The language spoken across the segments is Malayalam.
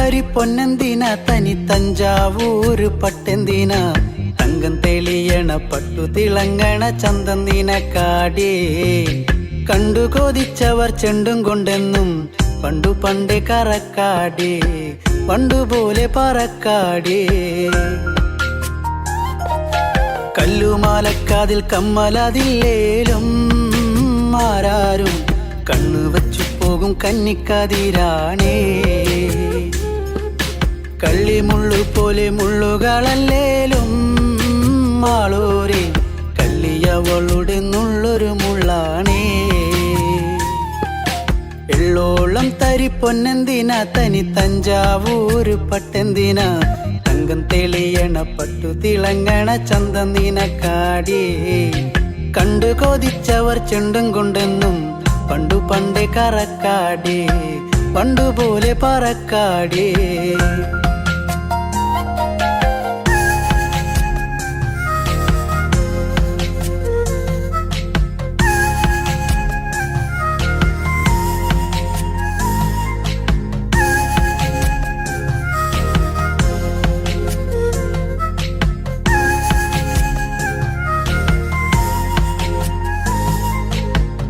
തരി പൊന്നെന്തിന തനി തഞ്ചാവൂര് പട്ടെന്തിന തങ്കം തെളിയണ പട്ടു തിളങ്ങണ ചന്തം നിനക്കാടേ കണ്ടു കൊതിച്ചവർ ചെണ്ടും കൊണ്ടെന്നും പണ്ടു പണ്ടേ കറക്കാടേ പണ്ടുപോലെ പറക്കാടേ കല്ലുമാലക്കാതിൽ കമ്മലതില്ലേലും ആരാരും കണ്ണു വച്ചു പോകും കന്നിക്കതിരാണേ കള്ളിമുള്ളു പോലെ മുള്ളുകളല്ലേലും ആളോരെ കല്ലിയവളുടെ നുള്ളൊരു മുള്ളാണേ എള്ളോളം തരി പൊന്നെന്തിന തനി തഞ്ചാവൂര് പട്ടെന്തിന തങ്കം തെളിയണ പട്ടു തിളങ്ങണ ചന്തം നിനക്കാടേ കണ്ടു കൊതിച്ചവർ ചെണ്ടും കൊണ്ടെന്നും പണ്ടു പണ്ടേ കറക്കാടേ പണ്ടുപോലെ പറക്കാടേ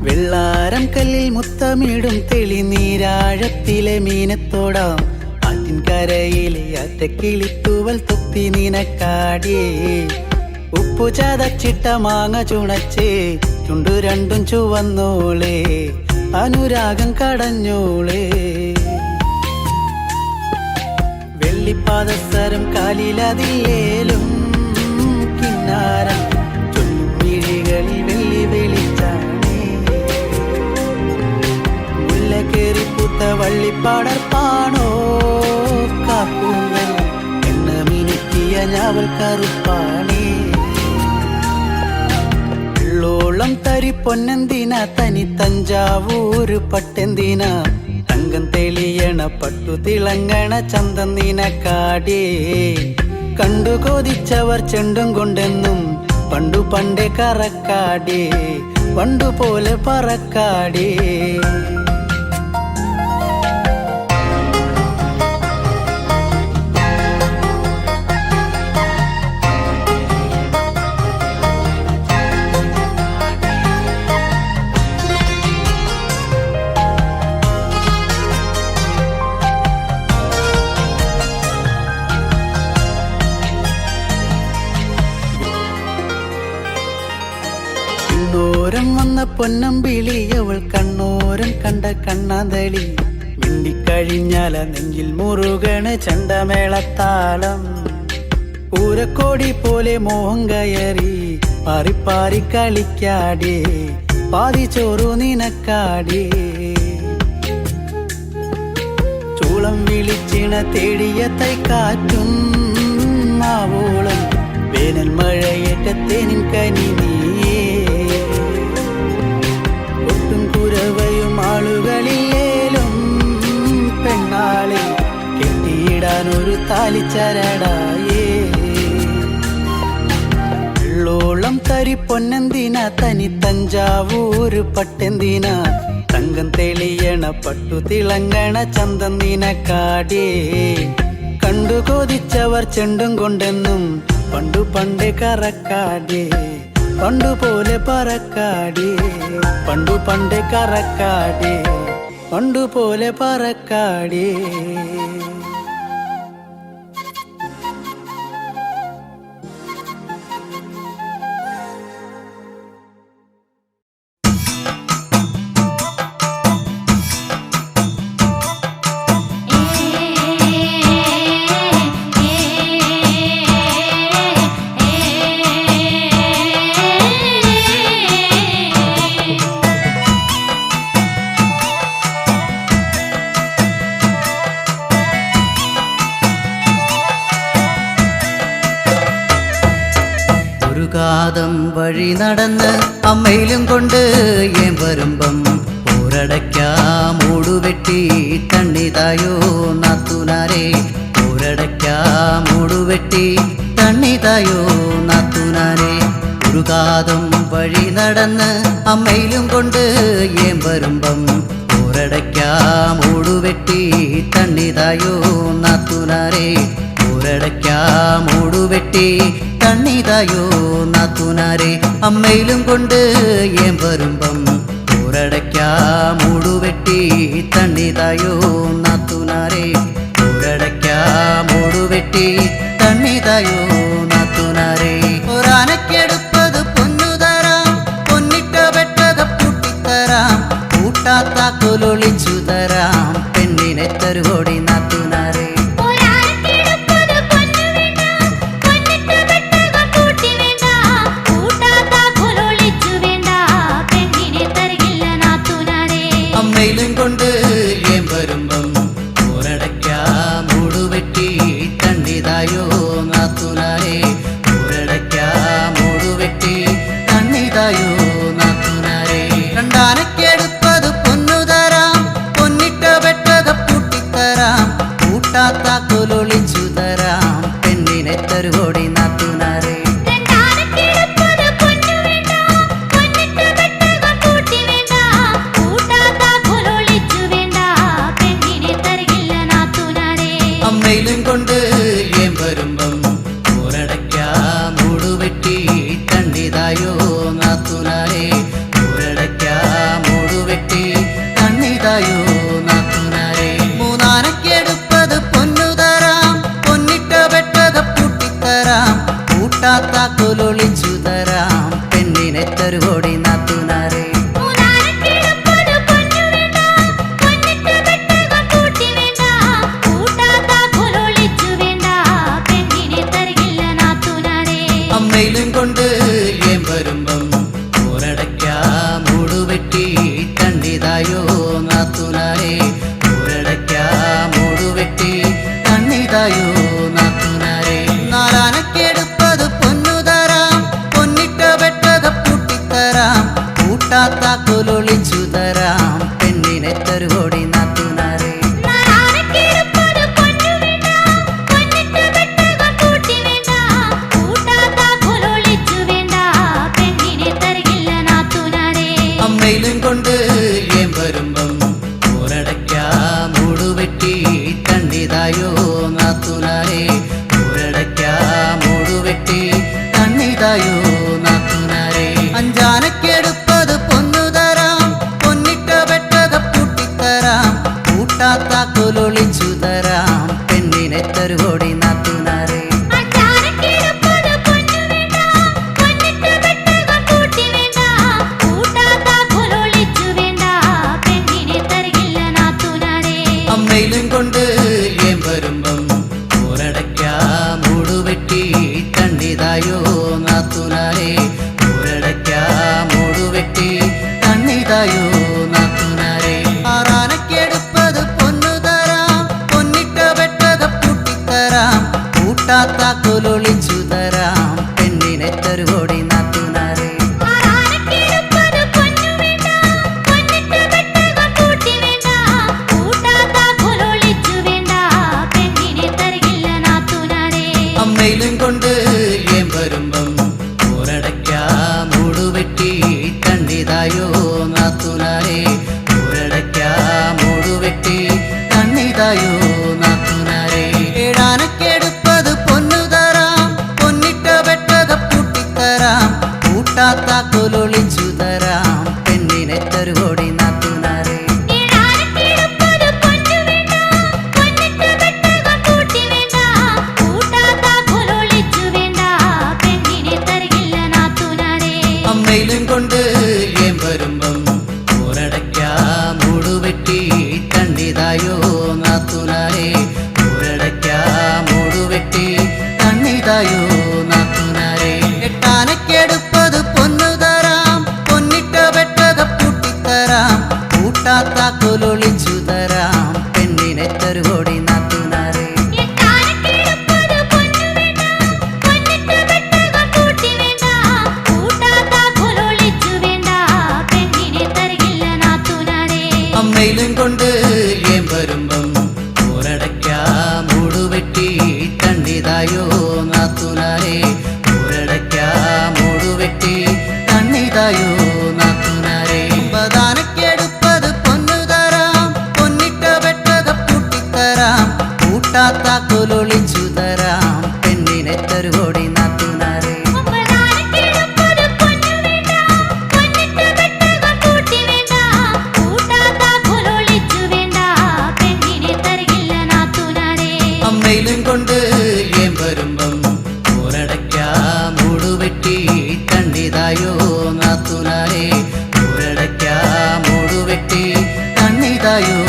വെള്ളാരം കല്ലിൽ മുത്തമിടും തെളിനീരാഴത്തിലെ മീനത്തോടാം ആറ്റിൻകരയിലെ അറ്റക്കിളിത്തൂവൽ തൊപ്പി നിനക്കാടേ ഉപ്പു ചതച്ചിട്ട മാങ്ങ ചുണച്ചേ ചുണ്ടു രണ്ടും ചുവന്നോളേ അനുരാഗം കടഞ്ഞോളേ വെള്ളിപ്പാദസരം കാലിലതില്ലേലും കിന്നാരം ചൊല്ലും മിഴികളിൽ വെള്ളി വെളിച്ചാണ് കേറിപ്പൂത്ത വള്ളിപ്പാടർപ്പാണോ കാക്കൂന്നൽ എണ്ണ മിനുക്കിയ ഞാവൽ കറുപ്പാണേ വെള്ളോളം തരി പൊന്നെന്തിന തനി തഞ്ചാവൂര് പട്ടെന്തിന തങ്കം തെളിയണ പട്ടു തിളങ്ങണ ചന്തം നിനക്കാടേ കണ്ടു കൊതിച്ചവർ ചെണ്ടും കൊണ്ടെന്നും പണ്ടു പണ്ടേ കറക്കാടേ പണ്ടുപോലെ പറക്കാടേ വന്ന പൊന്നമ്പിളി അവൾ കണ്ണോരം കണ്ട കണ്ണാന്തളി മിണ്ടിക്കഴിഞ്ഞാല നെഞ്ചിൽ മുറുകണ ചണ്ടമേളത്താളം പൂരക്കോടി പോലെ മോഹം കയറി പാറിപ്പാറി കളിക്കാടേ പാതി ചോറു നിനക്കാടേ ചൂളം വിളിച്ചിണ തേടിയ തൈക്കാറ്റും മാവോളം വേനൽ മഴയേറ്റത്തേനിൻ കനി നീയേ കുരവയും ആളുകളില്ലേലും പെണ്ണാളെ കെട്ടിയിടാനൊരു താലിച്ചരടായേ വെള്ളോളം തരി പൊന്നെന്തിന തനി തഞ്ചാവൂര് പട്ടെന്തിന തങ്കം തെളിയണ പട്ടു തിളങ്ങണ ചന്തം നിനക്കാടേ കണ്ടു കൊതിച്ചവർ ചെണ്ടും കൊണ്ടെന്നും പണ്ടു പണ്ടേ കറക്കാടേ പണ്ടുപോലെ പറക്കാടേ പണ്ടു പണ്ടേ കറക്കാടേ പണ്ടുപോലെ പറക്കാടേ കാതം വഴി നടന്ന് അമ്മയിലും കൊണ്ട് ഏൻ വരുമ്പം പോരടയ്ക്കാ മൂടുവെട്ടി തണ്ണിതായോ നാത്തുനാരെ പോരടയ്ക്കാ മൂടുവെട്ടി തണ്ണിതായോ നാത്തുനാരെ ഒരു കാതം വഴി നടന്ന് അമ്മയിലും കൊണ്ട് ഏൻ വരുമ്പം ഊരടയ്ക്കാം മൂടുവെട്ടി തണ്ണിതായോ നാത്തുനാരെ ഊരടയ്ക്കാം മൂടുവെട്ടി തണ്ണിതായോ നാത്തുനാരെ അമ്മയിലും കൊണ്ട് ഏം വരുമ്പം ഊരടയ്ക്കാം മൂടുവെട്ടി തണ്ണിതായോ നാത്തുനാരെ ഊരടയ്ക്കാം മൂടുവെട്ടി തണ്ണിതായോ നാത്തുനാരെ ഒരാനക്കെടുപ്പത് പൊന്നു തരാം പൊന്നിട്ട വെട്ടക പൂട്ടിത്തരാം കൂട്ടാത്താക്കൊലൊളിച്ചു തരാം പെണ്ണിനെ തരുവോടി നാത്തുനാരെ അമ്മയിലും കൊണ്ട് ഏം വരുമ്പം ഊരടയ്ക്കാം മൂടുവെട്ടി തണ്ണിതായോ നാത്തുനാരെ ഊരടയ്ക്കാം മൂടുവെട്ടി തണ്ണിതായോ നാത്തുനാരെ രണ്ടാനക്കെടുപ്പത് പൊന്നു തരാം പൊന്നിട്ട വെട്ടക പൂട്ടിത്തരാം കൂട്ടാത്താക്കൊലൊളിച്ചു തരാം പെണ്ണിനെ തരുവോടി നാത്തുനാരെ അമ്മയിലും കൊണ്ട് ഏം വരുമ്പം ഊരടയ്ക്കാം മൂടുവെട്ടി തണ്ണിതായോ നാത്തുനാരെ ഊരടയ്ക്കാം മൂടുവെട്ടി തണ്ണിതായോ നാത്തുനാരെ മൂന്നാനക്കെടുപ്പത് പൊന്നു തരാം പൊന്നിട്ട വെട്ടക പൂട്ടിത്തരാം കൂട്ടാത്താക്കൊലൊളിച്ചു തരാം പെണ്ണിനെ തരുവോടി നാത്തുനാരെ അമ്മയിലും കൊണ്ട് ഏം വരുമ്പം ഊരടയ്ക്കാം മൂടുവെട്ടി തണ്ണിതായോ നാത്തുനാരെ ഊരടയ്ക്കാം മൂടുവെട്ടി തണ്ണിതായോ നാത്തുനാരെ നാലാനക്കെടുപ്പത് പൊന്നു തരാം പൊന്നിട്ട വെട്ടക പൂട്ടിത്തരാം കൂട്ടാത്താക്കൊലൊളിച്ചു തരാം പെണ്ണിനെ തരുവോടി നാത്തുനാരെ അമ്മയിലും കൊണ്ട് ഏം വരുമ്പം ഊരടയ്ക്കാം മൂടുവെട്ടി തണ്ണിതായോ നാത്തുനാരെ ഊരടയ്ക്കാം മൂടുവെട്ടി തണ്ണിതായോ നാത്തുനാരെ അഞ്ചാനക്കെടുപ്പത് പൊന്നു തരാം പൊന്നിട്ട വെട്ടക പൂട്ടിത്തരാം കൂട്ടാത്താക്കൊലൊളിച്ചു തരാം പെണ്ണിനെ തരുവോടി നാത്തുനാരെ അമ്മയിലും കൊണ്ട് ഏം വരുമ്പം ഊരടയ്ക്കാം മൂടുവെട്ടി തണ്ണിതായോ നാത്തുനാരെ ഊരടയ്ക്കാം മൂടുവെട്ടി തണ്ണിതായോ നാത്തുനാരെ ആറാനക്കെടുപ്പത് പൊന്നു തരാം പൊന്നിട്ട വെട്ടക പൂട്ടിത്തരാം കൂട്ടാത്താക്കൊലൊളിച്ചു തരാം പെണ്ണിനെ തരുവോടി നാത്തുനാരെ അമ്മയിലും കൊണ്ട് ഏം വരുമ്പം ഊരടയ്ക്കാം മൂടുവെട്ടി തണ്ണിതായോ നാത്തുനാരെ ഊരടയ്ക്കാം മൂടുവെട്ടി തണ്ണിതായോ നാത്തുനാരെ ഏഴാനക്കെടുപ്പത് പൊന്നു തരാം പൊന്നിട്ട വെട്ടക പൂട്ടിത്തരാം കൂട്ടാത്താക്കൊലൊളിച്ചു തരാം പെണ്ണിനെ തരുവോടി നാത്തുനാരെ അമ്മയിലും കൊണ്ട് ഏം വരുമ്പം ഊരടയ്ക്കാം മൂടുവെട്ടി തണ്ണിതായോ നാത്തുനാരെ ഊരടയ്ക്കാം മൂടുവെട്ടി തണ്ണിതായോ നാത്തുനാരെ എട്ടാനക്കെടുപ്പത് പൊന്നു തരാം പൊന്നിട്ട വെട്ടക പൂട്ടിത്തരാം കൂട്ടാത്താക്കൊലൊളിച്ചു തരാം പെണ്ണിനെ തരുവോടി നാത്തുനാരെ കൂട്ടാത്താക്കൊലൊളിച്ചു നാത്തുനാരെ ഊരടയ്ക്കാം മൂടുവെട്ടി കണ്ണിതായോ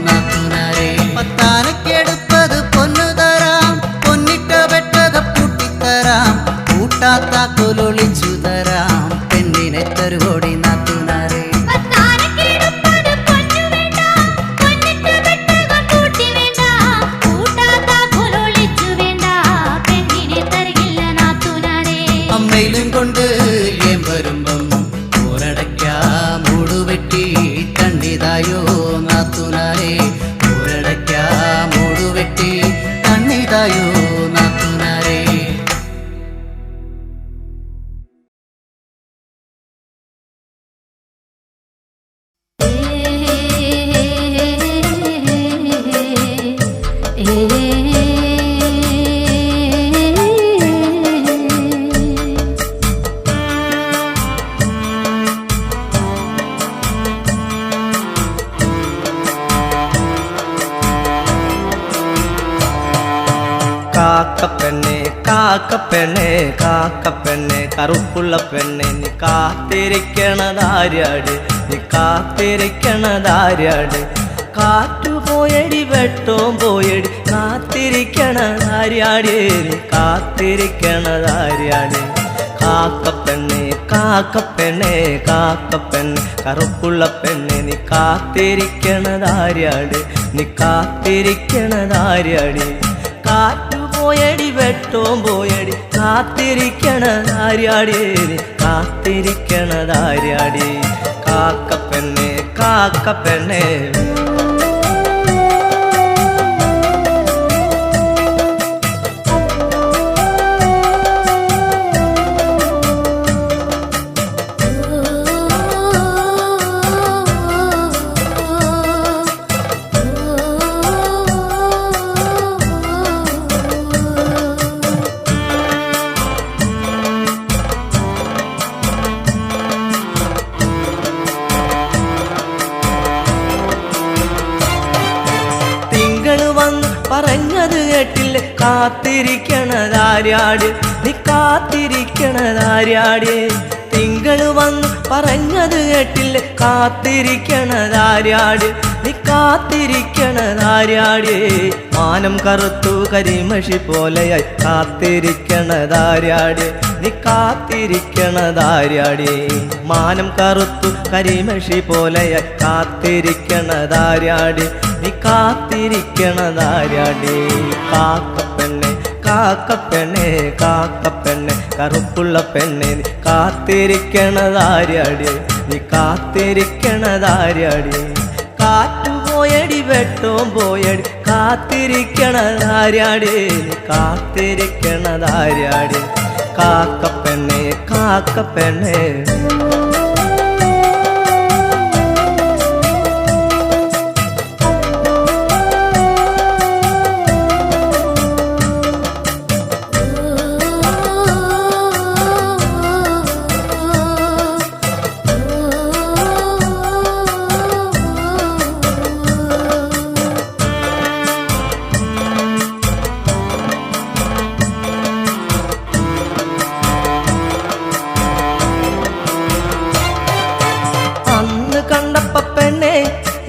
നാത്തുനാരെ പത്താനക്കെടുപ്പത് പൊന്നു തരാം പൊന്നിട്ട വെട്ടക പൂട്ടിത്തരാം കൂട്ടാത്ത കൊലൊളിച്ചു തരാം പെണ്ണിനെ തരുവോടി നാത്തുനാരെ അമ്മയിലും കൊണ്ട് ഏം വരുമ്പം ഊരടയ്ക്കാം മൂടുവെട്ടി കണ്ണിതായോ നാത്തുനാരെ ഊരടയ്ക്കാം മൂടുവെട്ടി കണ്ണിതായോ നാത്തുനാരെ കാക്കപ്പെണ്ണെ കാക്കപ്പെണ്ണെ കാക്കപ്പെണ്ണെ കറുപ്പുള്ള പെണ്ണെ നീ കാത്തിരിക്കണതാര്യാട് നീ കാത്തിരിക്കണതാര്യാട് കാറ്റു പോയടി വെട്ടോം പോയടി കാത്തിരിക്കണതാര്യാട് നീ കാത്തിരിക്കണതാര്യാട് കാക്കപ്പെണ്ണെ കാക്കപ്പെണ്ണെ കാക്കപ്പെണ്ണെ കറുപ്പുള്ള പെണ്ണെ നീ കാത്തിരിക്കണതാര്യാട് നീ കാത്തിരിക്കണതാര്യാട് കാറ്റു പോയടി വെട്ടോം പോയടി കാത്തിരിക്കണതാര്യാടി കാത്തിരിക്കണതാര്യാടി കാക്കപ്പെണ്ണെ കാക്കപ്പെണ്ണെ പറഞ്ഞത് കേട്ടില്ലേ കാത്തിരിക്കണതാര്യാട് നീ കാത്തിരിക്കണതാര്യാട് തിങ്കള് വന്ന് പറഞ്ഞത് കേട്ടില്ലേ കാത്തിരിക്കണതാര്യാട് നീ കാത്തിരിക്കണതാര്യാട് മാനം കറുത്തു കരിമഷി പോലെയായി കാത്തിരിക്കണതാര്യാട് നീ കാത്തിരിക്കണതാര്യാട് മാനം കറുത്തു കരിമഷി പോലെയായി കാത്തിരിക്കണതാര്യാട് നീ കാത്തിരിക്കണതാര്യാട് കാക്കപ്പെണ്ണെ കാക്കപ്പെണ്ണെ കാക്കപ്പെണ്ണെ കറുപ്പുള്ള പെണ്ണെ നീ കാത്തിരിക്കണതാര്യാട് നീ കാത്തിരിക്കണതാര്യാട് കാറ്റു പോയടി വെട്ടോം പോയടി കാത്തിരിക്കണതാര്യാട് നീ കാത്തിരിക്കണതാര്യാട് കാക്കപ്പെണ്ണെ കാക്കപ്പെണ്ണെ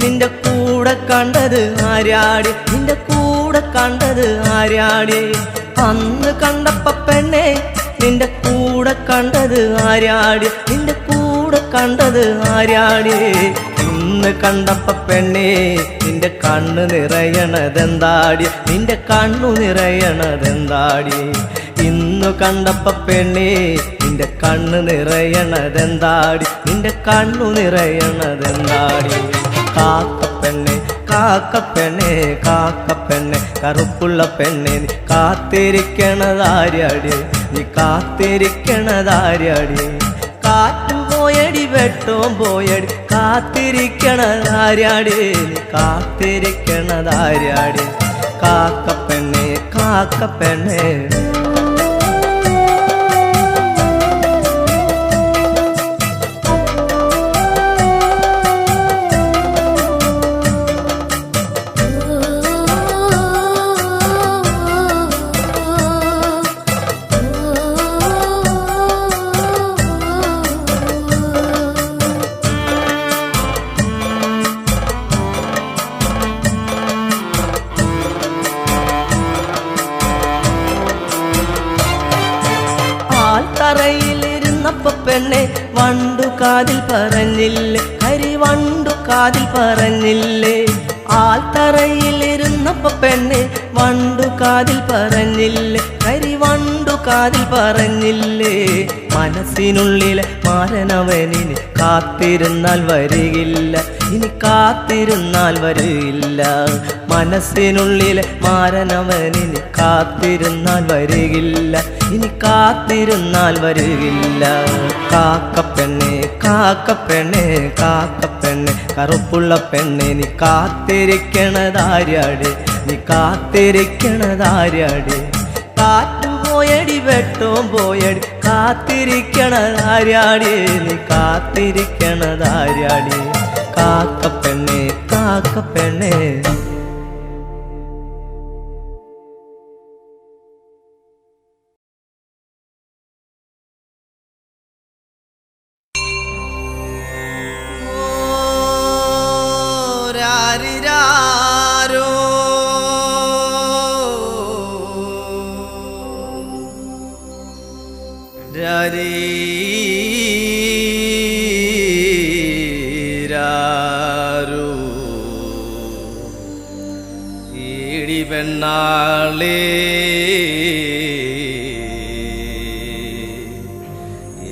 നിന്റെ കൂടെ കണ്ടത് ആര്യാടി നിന്റെ കൂടെ കണ്ടത് ആര്യാടി അന്ന് കണ്ടപ്പ പെണ്ണെ നിന്റെ കൂടെ കണ്ടത് ആര്യാടി നിന്റെ കൂടെ കണ്ടത് ആര്യാടി ഇന്ന് കണ്ടപ്പ പെണ്ണെ നിന്റെ കണ്ണു നിറയണതെന്താടി നിന്റെ കണ്ണു നിറയണതെന്താടി ഇന്നു കണ്ടപ്പ പെണ്ണെ നിന്റെ കണ്ണു നിറയണതെന്താടി നിന്റെ കണ്ണു നിറയണതെന്താടി കാക്കപ്പെണ്ണെ കാക്കപ്പെണ്ണെ കാക്കപ്പെണ്ണെ കറുപ്പുള്ള പെണ്ണെ നീ കാത്തിരിക്കണതാര്യാടി നീ കാത്തിരിക്കണതാര്യാടി കാറ്റു പോയടി വെട്ടോം പോയടി കാത്തിരിക്കണതാര്യാടി നീ കാത്തിരിക്കണതാര്യാടി കാക്കപ്പെണ്ണെ കാക്കപ്പെണ്ണെ പെണ്ണെ വണ്ടു കാതിൽ പറഞ്ഞില്ലേ, കരിവണ്ടു കാതിൽ പറഞ്ഞില്ലേ. ആൽത്തറയിലിരുന്നപ്പോ പെണ്ണെ വണ്ടു കാതിൽ പറഞ്ഞില്ലേ, കരിവണ്ടു കാതിൽ പറഞ്ഞില്ലേ. മനസ്സിനുള്ളിലെ മാരനവനിന് കാത്തിരുന്നാൽ വരികില്ല, ഇനി കാത്തിരുന്നാൽ വരില്ല. മനസ്സിനുള്ളിലെ മാരനവനിന് കാത്തിരുന്നാൽ വരികില്ല, ഇനി കാത്തിരുന്നാൽ വരികില്ല. കാക്കപ്പെണ്ണെ കാക്കപ്പെണ്ണെ കാക്കപ്പെണ്ണെ കറുപ്പുള്ള പെണ്ണെ നീ കാത്തിരിക്കണതാര്യാട്, നീ കാത്തിരിക്കണതാര്യാട്. കാറ്റു പോയടി വെട്ടവും പോയടി കാത്തിരിക്കണതാര്യാടി, നീ കാത്തിരിക്കണതാര്യാടി. കാക്കപ്പെണ്ണെ കാക്കപ്പെണ്ണെ. ഈടി പെണ്ണാളേ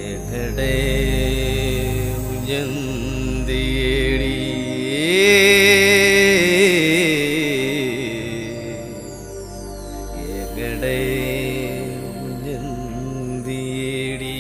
എകടെ ഉയർത്തിയേടി, എകടെ ഉയർത്തിയേടി.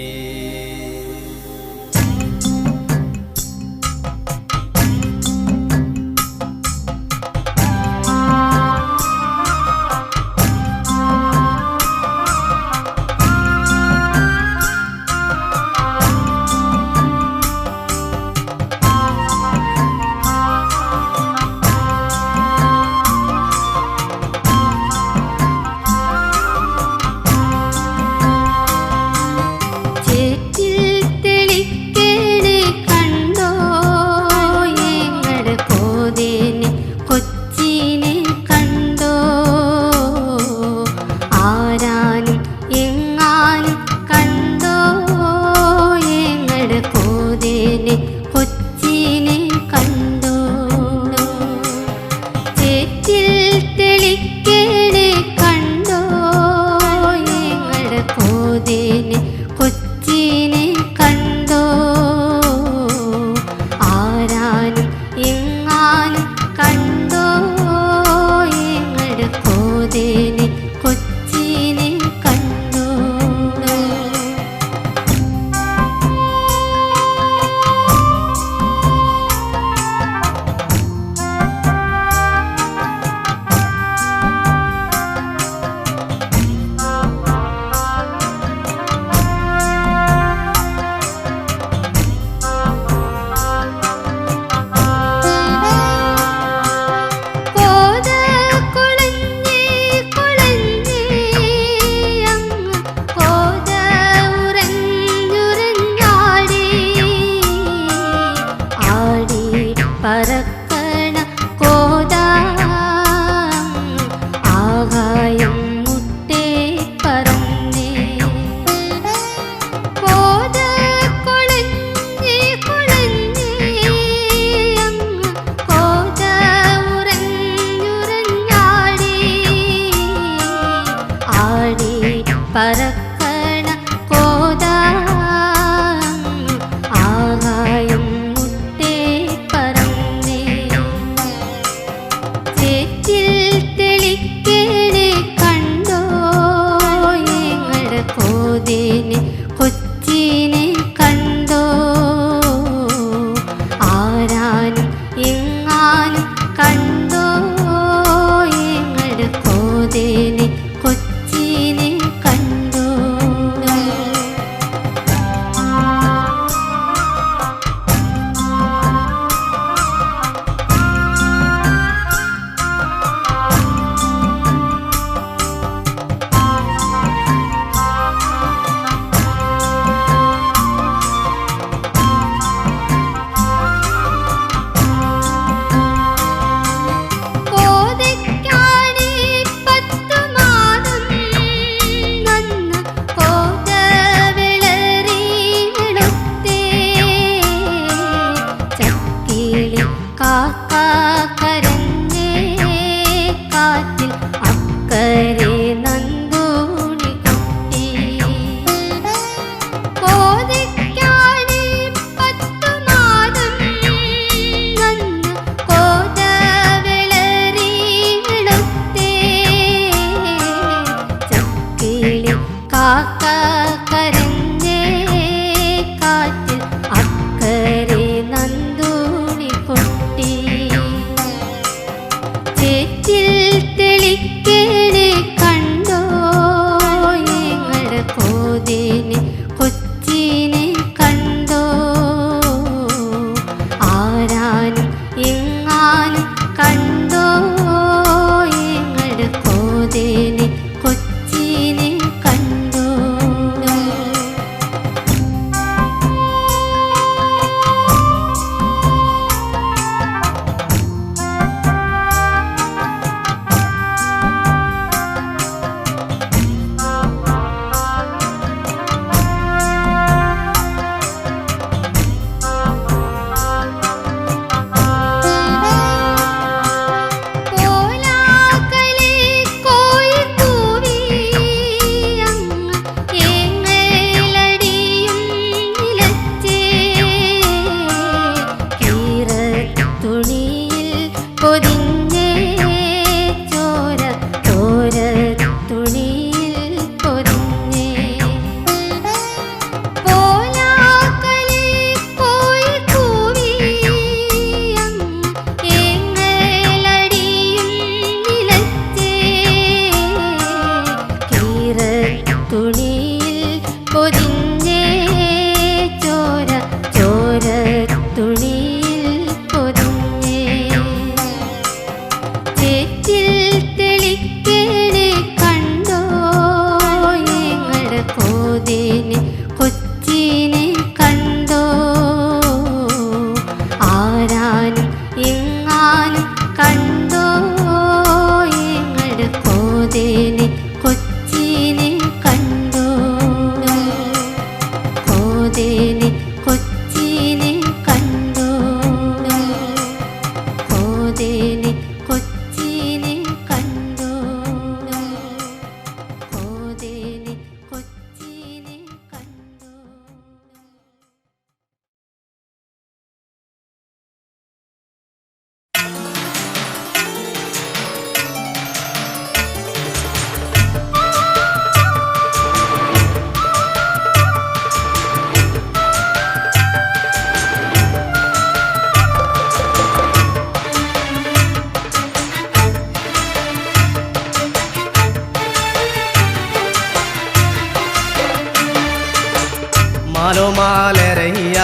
മാലോമാലരയ്യ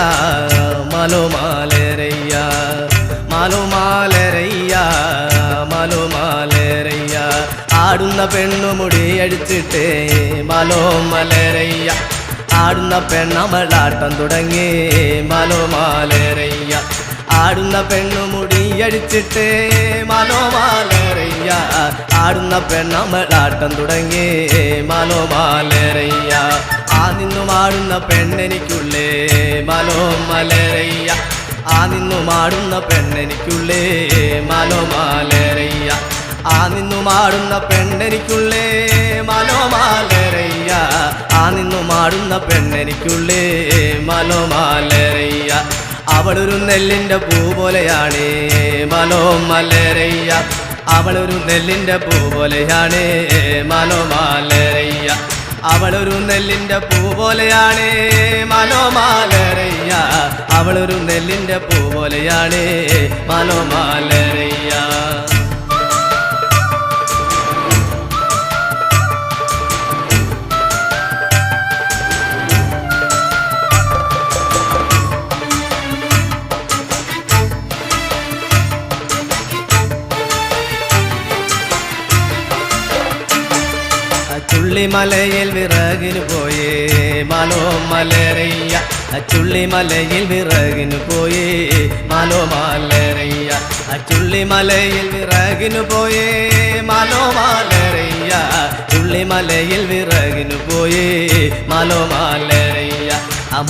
മാലോമാലരയ്യ മാലോമാലരയ്യ മാലോമാലരയ്യ ആടുന്ന പെണ്ണുമുടി അടിച്ചിട്ടേ മാലോമലരയ്യ ആടുന്ന പെണ്ണമളാട്ടം തുടങ്ങി മാലോമാലരയ്യ ആടുന്ന പെണ്ണുമുടി അടിച്ചിട്ടേ മാലോമാലരയ്യ ആടുന്ന പെണ്ണമളാട്ടം തുടങ്ങി മാലോമാലരയ്യ ആ നിന്നും ആടുന്ന പെണ്ണെനിക്കുള്ളേ മാലോമലരയ്യ ആ നിന്നും ആടുന്ന പെണ്ണെനിക്കുള്ളേ മാലോമാലരയ്യ ആ നിന്നും ആടുന്ന പെണ്ണെനിക്കുള്ളേ മാലോമാലരയ്യ ആ നിന്നും ആടുന്ന പെണ്ണെനിക്കുള്ളേ മാലോമാലരയ്യ അവളൊരു നെല്ലിൻ്റെ പൂ പോലെയാണ് മാലോമലരയ്യ അവളൊരു നെല്ലിൻ്റെ പൂ പോലെയാണ് മാലോമാലരയ്യ അവളൊരു നെല്ലിൻ്റെ പൂ പോലെയാണ് മാലോമാലരയ്യ അവളൊരു നെല്ലിൻ്റെ പൂ പോലെയാണ് മാലോമാലരയ്യ ചുള്ളിമലയിൽ വിറകിന് പോയേ മാലോമലരയ്യ ചുള്ളിമലയിൽ വിറകിന് പോയേ മാലോമലരയ്യ ചുള്ളിമലയിൽ വിറകിന് പോയേ മാലോമലരയ്യ ചുള്ളിമലയിൽ വിറകിന് പോയേ മാലോമലരയ്യ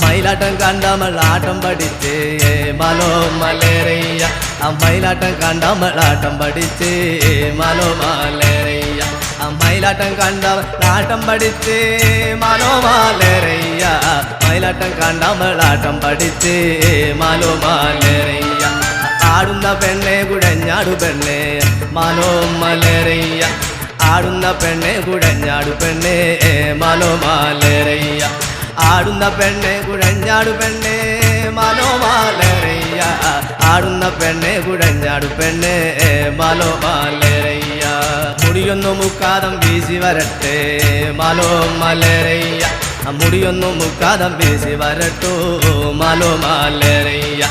മയിലാട്ടം കണ്ടമളാട്ടം പഠിച്ചേ മാലോമലരയ്യ മയിലാട്ടം കണ്ടമളാട്ടം പഠിച്ചേ മാലോമലരയ്യ മയിലാട്ടം കണ്ടമളാട്ടം പഠിച്ചേ മാലോമലരയ്യ മയിലാട്ടം കണ്ടമളാട്ടം പഠിച്ചേ മാലോമലരയ്യ ആടുന്ന പെണ്ണെ കുഴഞ്ഞാടു പെണ്ണെ മാലോമലരയ്യ ആടുന്ന പെണ്ണെ കുഴഞ്ഞാടു പെണ്ണെ മാലോമലരയ്യ ആടുന്ന പെണ്ണെ കുഴഞ്ഞാടു പെണ്ണെ മാലോമലരയ്യ ആടുന്ന പെണ്ണെ കുഴഞ്ഞാടു പെണ്ണെ മാലോമലരയ്യ മുടിയൊന്നു മുക്കാതം വീശി വരട്ടെ മാലോമലരയ്യ മുടിയൊന്നു മുക്കാതം വീശി വരട്ടോ മാലോമലരയ്യ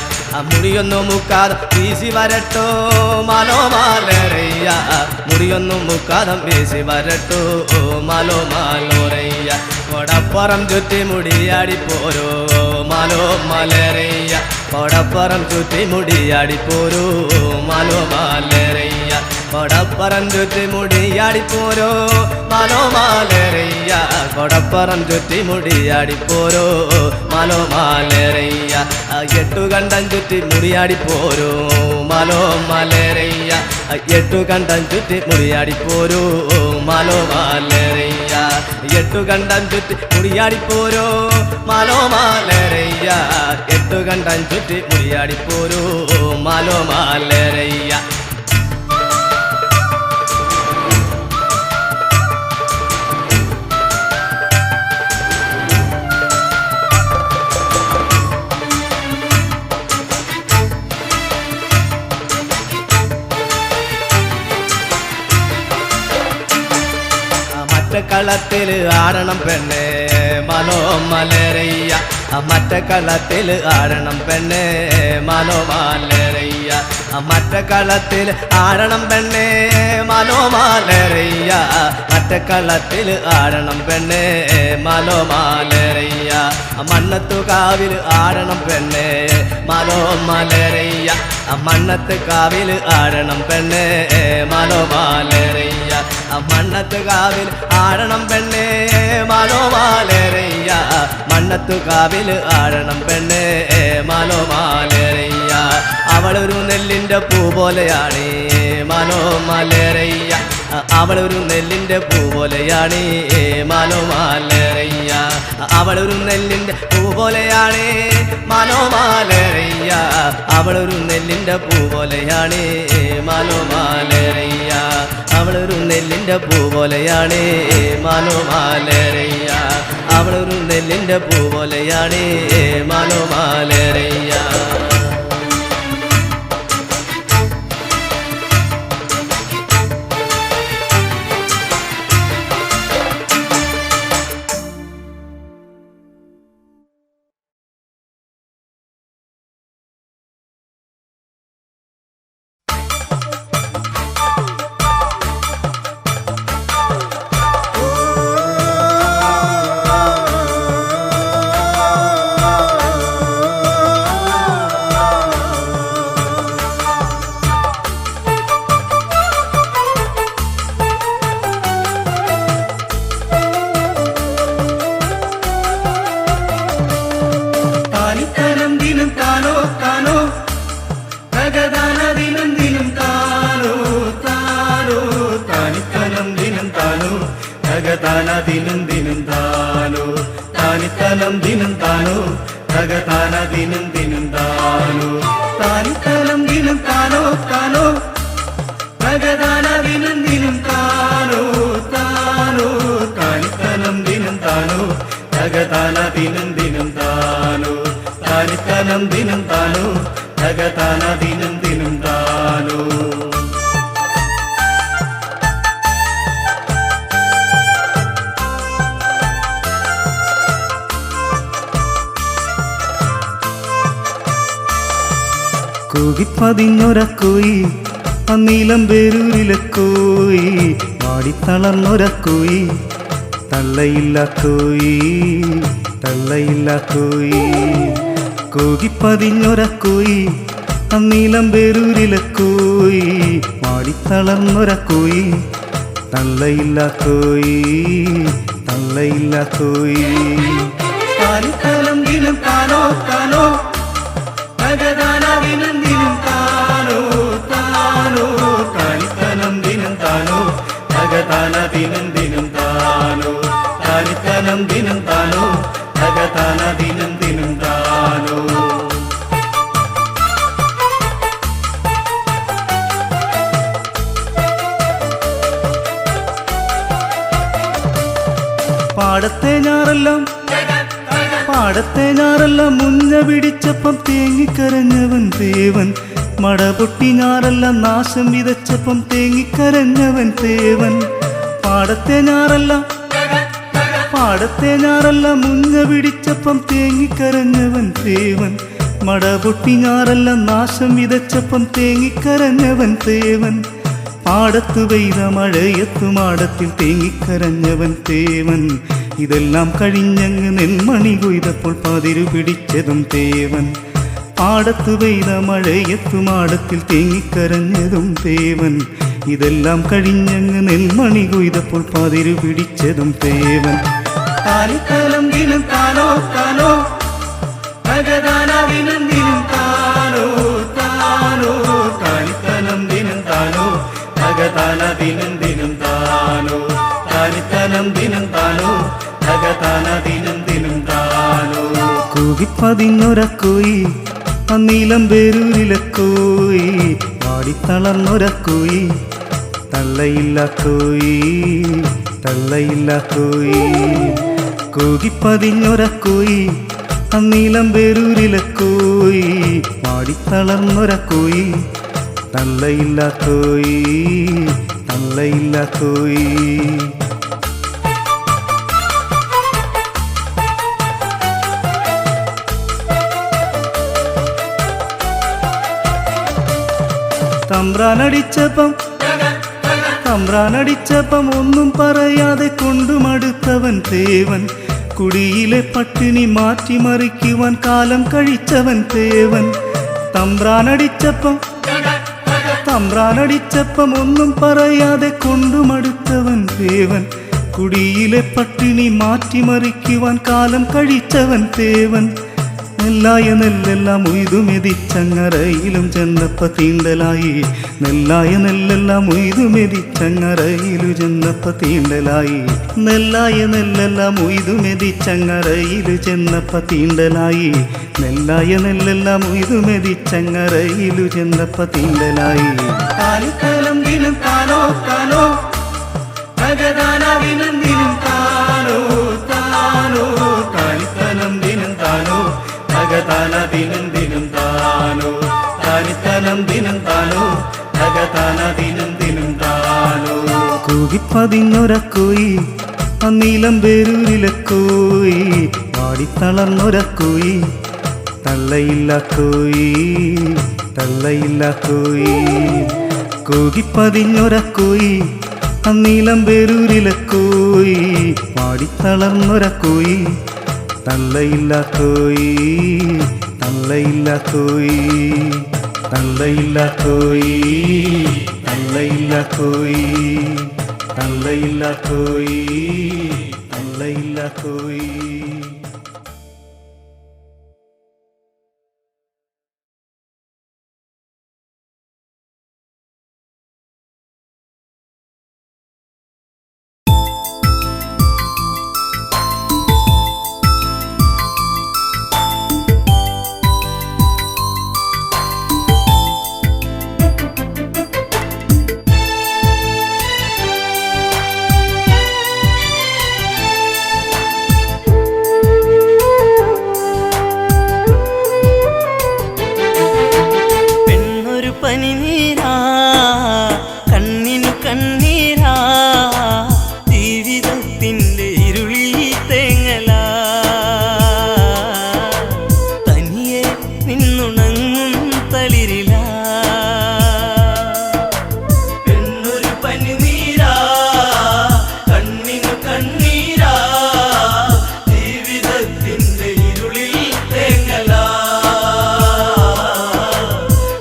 മുടിയൊന്നു മുക്കാതം വീശി വരട്ടോ മാലോമലരയ്യ മുടിയൊന്നു മുക്കാതം വീശി വരട്ടോ മാലോമലരയ്യ കൊടപ്പുറം ചുറ്റി മുടിയാടിപ്പോരോ മാലോമലരയ്യ കൊടപ്പുറം ചുറ്റി മുടിയാടിപ്പോരോ മാലോമലരയ്യ കൊടപ്പുറം ചുറ്റി മുടിയാടിപ്പോരോ മാലോമലരയ്യ കൊടപ്പുറം ചുറ്റി മുടിയാടിപ്പോരോ മാലോമലരയ്യ എട്ടുകണ്ടം ചുറ്റി മുടിയാടിപ്പോരോ മാലോമലരയ്യ എട്ടുകണ്ടം ചുറ്റി മുടിയാടിപ്പോരോ മാലോമലരയ്യ എട്ടുകണ്ടം ചുറ്റി മുടിയാടിപ്പോരോ മാലോമലരയ്യ എട്ടുകണ്ടം ചുറ്റി മുടിയാടിപ്പോരോ മാലോമലരയ്യ മറ്റക്കളത്തിൽ ആടണം പെണ്ണെ മാലോമലരയ്യ മറ്റക്കളത്തിൽ ആടണം പെണ്ണെ മാലോമലരയ്യ മറ്റക്കളത്തിൽ ആടണം പെണ്ണെ മാലോമലരയ്യ മറ്റക്കളത്തിൽ ആടണം പെണ്ണെ മാലോമലരയ്യ മണ്ണത്തു കാവിൽ ആടണം പെണ്ണെ മാലോമലരയ്യ മണ്ണത്ത് കാവിൽ ആടണം പെണ്ണെ മാലോമലരയ്യ മണ്ണത്ത് കാവിൽ ആടണം പെണ്ണെ മാലോമലരയ്യ മണ്ണത്തു കാവിൽ ആടണം പെണ്ണെ മാലോമലരയ്യ അവളൊരു നെല്ലിൻ്റെ പൂ പോലെയാണ് മാലോമലരയ്യ അവളൊരു നെല്ലിൻ്റെ പൂ പോലെയാണ് മാലോമലരയ്യ അവളൊരു നെല്ലിൻ്റെ പൂ പോലെയാണ് മാലോമലരയ്യ അവളൊരു നെല്ലിൻ്റെ പൂ പോലെയാണ് മാലോമലരയ്യ അവളൊരു നെല്ലിൻ്റെ പൂ പോലെയാണ് മാലോമലരയ്യ അവളൊരു നെല്ലിൻ്റെ പൂ പോലെയാണ് മാലോമലരയ്യ താനോ തകതാന ദിനം ദിനം താനോ താനോ താനിത്തനം ദിനം താനോ തകതാന ദിനം ദിനം താനോ താനിത്തനം ദിനം താനോ തകതാന ദിനം ദിനം താനോ താനിത്തനം ദിനം താനോ താനോ തകതാന ദിനം ദിനം താനോ താനോ താനിത്തനം ദിനം താനോ തകതാന ദിനം ദിനം താനോ താനിത്തനം ദിനം താനോ തകതാന ദിനം ദിനം താനോ കൂകിപ്പതിഞ്ഞൊരക്കോയി അന്നീലം പേരൂരിലെ കോയി വാടിത്തളർന്നൊരക്കോയി തള്ളയില്ല കോയി തള്ളയില്ല കോയി കൂകിപ്പതിഞ്ഞൊരക്കോയി അന്നീലം പേരൂരിലെ കോയി വാടിത്തളർന്നൊരക്കോയി തള്ളയില്ല കോയി തള്ളയില്ല കോയി താനിത്തനം ദിനം താനോ താനോ തകതാന ദിനം ദിനം താനോ താനോ താനിത്തനം ദിനം താനോ തകതാന ദിനം ദിനം താനോ താനിത്തനം ദിനം താനോ തകതാന ദിനം ദിനം താനോ പാടത്തെ ഞാറെല്ലാം മുഞ്ഞ പിടിച്ചപ്പം തേങ്ങിക്കരഞ്ഞവൻ തേവൻ മടപൊട്ടി ഞാറെല്ലാം നാശം വിതച്ചപ്പം തേങ്ങിക്കരഞ്ഞവൻ തേവൻ പാടത്തെ ഞാറെല്ലാം മുഞ്ഞ പിടിച്ചപ്പം തേങ്ങിക്കരഞ്ഞവൻ തേവൻ മടപൊട്ടി ഞാറെല്ലാം നാശം വിതച്ചപ്പം തേങ്ങിക്കരഞ്ഞവൻ തേവൻ പാടത്തു പെയ്ത മഴയത്തു മാടത്തിൽ തേങ്ങിക്കരഞ്ഞവൻ തേവൻ ഇതെല്ലാം കഴിഞ്ഞങ്ങ് നെൽമണി കൊയ്തപ്പോൾ പതിരു പിടിച്ചതും തേവൻ പാടത്തു പെയ്ത മഴയത്തു മാടത്തിൽ തേങ്ങിക്കരഞ്ഞതും തേവൻ ഇതെല്ലാം കഴിഞ്ഞങ്ങ് നെൽമണി കൊയ്തപ്പോൾ പതിരു പിടിച്ചതും തേവൻ താനിത്തനം ദിനം താനോ താനോ തകതാന ദിനം ദിനം താനോ താനോ താനിത്തനം ദിനം താനോ തകതാന ദിനം ദിനം താനോ താനിത്തനം ദിനം താനോ തകതാന ദിനം ദിനം താനോ കൂകിപ്പതിഞ്ഞൊരക്കോയി അന്നീലം പേരൂരിലെ കോയി വാടിത്തളർന്നൊരക്കോയി തള്ളയില്ല കോയി തള്ളയില്ല കോയി കൂകിപ്പതിഞ്ഞൊരക്കോയി അന്നീലം പേരൂരിലെ കോയി വാടിത്തളർന്നൊരക്കോയി തള്ളയില്ല കോയി തള്ളയില്ല കോയി തമ്പ്രാനടിച്ചപ്പം ഒന്നും പറയാതെ കൊണ്ടുമടുത്തവൻ തേവൻ കുടിയിലെ പട്ടിണി മാറ്റിമറിക്കുവാൻ കാലം കഴിച്ചവൻ തേവൻ തമ്പ്രാനടിച്ചപ്പം ഒന്നും പറയാതെ കൊണ്ടുമടുത്തവൻ തേവൻ കുടിയിലെ പട്ടിണി മാറ്റിമറിക്കുവാൻ കാലം കഴിച്ചവൻ തേവൻ നെല്ലായ നെല്ലെല്ലാം ഉയ്തുമെതിച്ചങ്ങറയിലും ചെന്നപ്പ തീണ്ടലായി നെല്ലായ നെല്ലെല്ലാം ഉയ്തുമെതിച്ചങ്ങറയിലു ചെന്നപ്പ തീണ്ടലായി നെല്ലായ നെല്ലെല്ലാം ഉയ്തുമെതിച്ചങ്ങറയിലു ചെന്നപ്പ തീണ്ടലായി നെല്ലായ നെല്ലെല്ലാം ഉയ്തുമെതിച്ചങ്ങറയിലു ചെന്നപ്പ തീണ്ടലായി താനിത്തനം ദിനം താനോ താനോ തകതാന ദിനം ദിനം താനോ താനോ താനിത്തനം ദിനം താനോ തകതാന ദിനം ദിനം താനോ താനിത്തനം ദിനം താനോ തകതാന ദിനം ദിനം താനോ കൂകിപ്പതിഞ്ഞൊരക്കോയി അന്നീലം പേരൂരിലെ കോയി വാടിത്തളർന്നൊരക്കോയി തള്ളയില്ല കോയി തള്ളയില്ല കോയി കൂകിപ്പതിഞ്ഞൊരക്കോയി അന്നീലം പേരൂരിലെ കോയി വാടിത്തളർന്നൊരക്കോയി തള്ളയില്ല കോയി തള്ളയില്ല കോയി തള്ളയില്ല കോയി തള്ളയില്ല കോയി തള്ളയില്ല കോയി തള്ളയില്ല കോയി പനിനീരാ കണ്ണിനു കണ്ണീരാ ജീവിതത്തിൻ്റെ ഇരുളിൽ തേങ്ങലാ തനിയെ നിന്നുണങ്ങും തളിരിലാ പെണ്ണൊരു പനിനീരാ കണ്ണിനു കണ്ണീരാ ജീവിതത്തിൻ്റെ ഇരുളിൽ തേങ്ങലാ